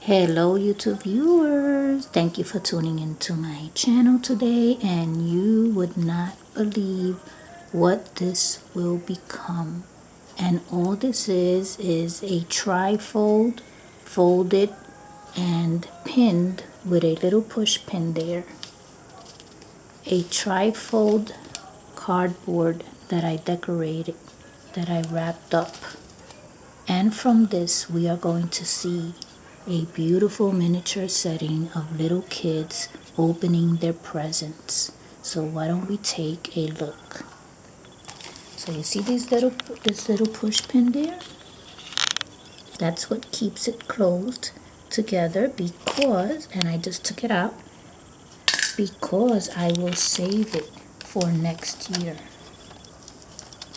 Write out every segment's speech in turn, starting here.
Hello YouTube viewers, thank you for tuning into my channel today, and you would not believe what this will become. And all this is a trifold, folded and pinned with a little push pin there. A trifold cardboard that I decorated, that I wrapped up. And from this we are going to see a beautiful miniature setting of little kids opening their presents. So why don't we take a look? So you see this little push pin there? That's what keeps it closed together, because, and I just took it out, because I will save it for next year.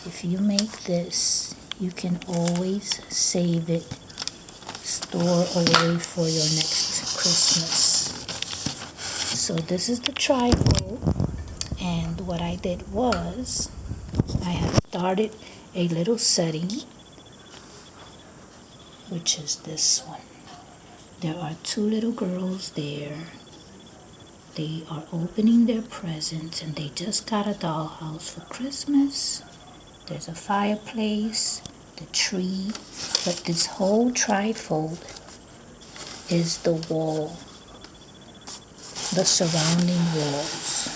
If you make this, you can always save it, store away for your next Christmas. So this is the trifold, and what I did was I have started a little setting, which is this one. There are two little girls there. They are opening their presents, and they just got a dollhouse for Christmas. There's a fireplace, the tree, but this whole trifold is the wall, the surrounding walls.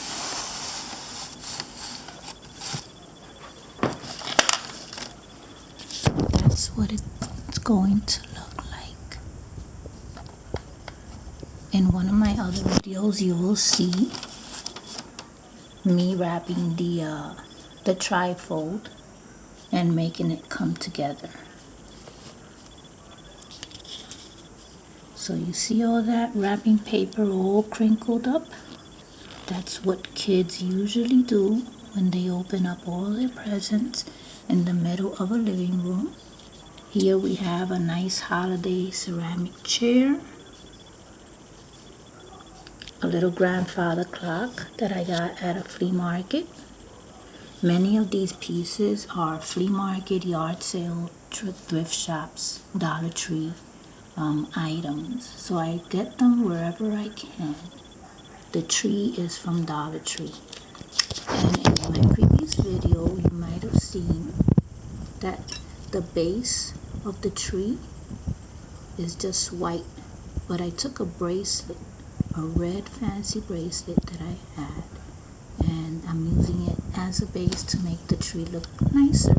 That's what it's going to look like. In one of my other videos, you will see me wrapping the trifold and making it come together. So you see all that wrapping paper all crinkled up? That's what kids usually do when they open up all their presents in the middle of a living room. Here we have a nice holiday ceramic chair, a little grandfather clock that I got at a flea market. Many of these pieces are flea market, yard sale, thrift shops, Dollar Tree items. So I get them wherever I can. The tree is from Dollar Tree. And in my previous video, you might have seen that the base of the tree is just white. But I took a bracelet, a red fancy bracelet that I had, and I'm using it as a base to make the tree look nicer.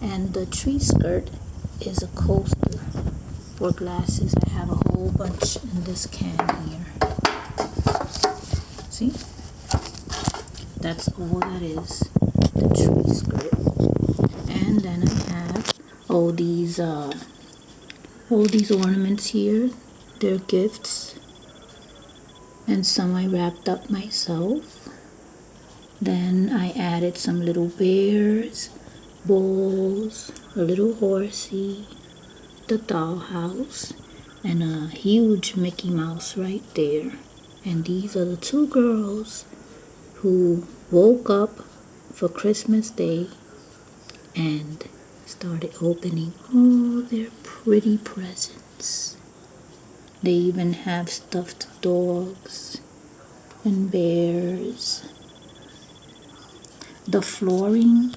And the tree skirt is a coaster for glasses. I have a whole bunch in this can here. See? That's all that is, the tree skirt. And then I have all these ornaments here. They're gifts, and some I wrapped up myself. Then I added some little bears, bulls, a little horsey, the dollhouse, and a huge Mickey Mouse right there. And these are the two girls who woke up for Christmas Day and started opening all their pretty presents. They even have stuffed dogs and bears. The flooring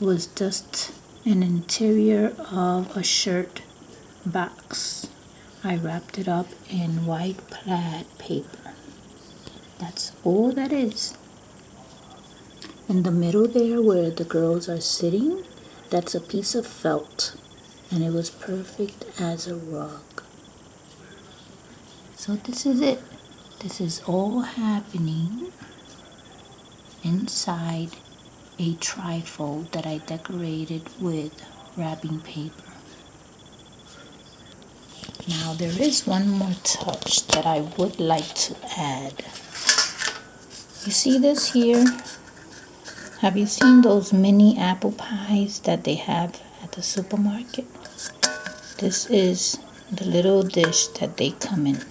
was just an interior of a shirt box. I wrapped it up in white plaid paper. That's all that is. In the middle there, where the girls are sitting, that's a piece of felt, and it was perfect as a rug. So this is it. This is all happening inside a trifold that I decorated with wrapping paper. Now there is one more touch that I would like to add. You see this here? Have you seen those mini apple pies that they have at the supermarket? This is the little dish that they come in.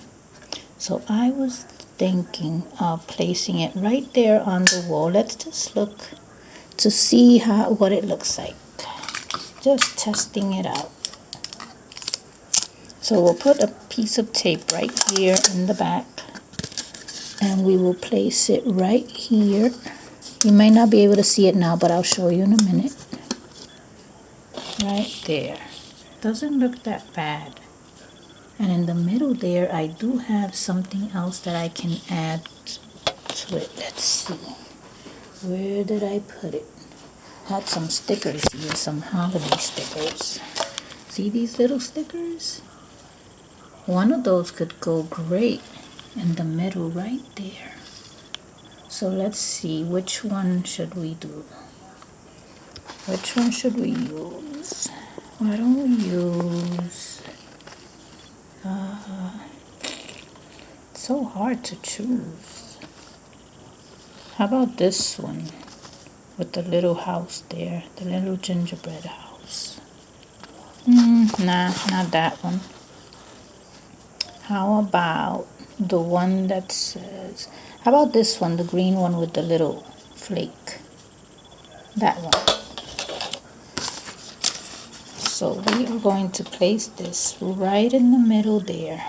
So I was thinking of placing it right there on the wall. Let's just look to see what it looks like. Just testing it out. So we'll put a piece of tape right here in the back, and we will place it right here. You may not be able to see it now, but I'll show you in a minute. Right there. Doesn't look that bad. And in the middle there, I do have something else that I can add to it. Let's see. Where did I put it? Had some stickers here, some holiday stickers. See these little stickers? One of those could go great in the middle right there. So let's see, which one should we do? Which one should we use? Why don't we use... it's so hard to choose. How about this one with the little house there, the little gingerbread house? Nah, not that one. How about the one that says, how about this one, the green one with the little flake? That one. So we are going to place this right in the middle there.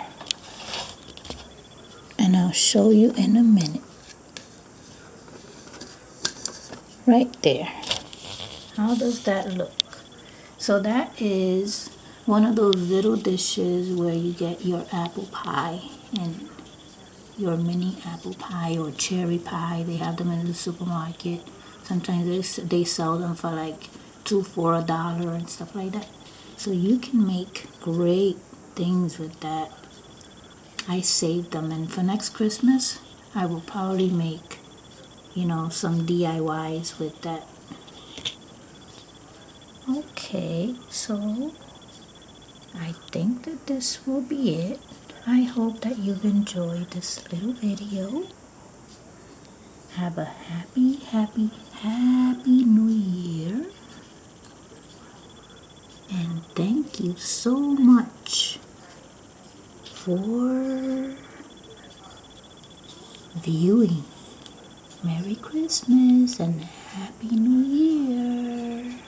And I'll show you in a minute. Right there. How does that look? So that is one of those little dishes where you get your apple pie and your mini apple pie or cherry pie. They have them in the supermarket. Sometimes they sell them for like $2 for $1 and stuff like that. So you can make great things with that. I saved them, and for next Christmas I will probably make, some DIYs with that. Okay, so I think that this will be it. I hope that you've enjoyed this little video. Have a happy, happy, happy New Year. And thank you so much for viewing. Merry Christmas and Happy New Year.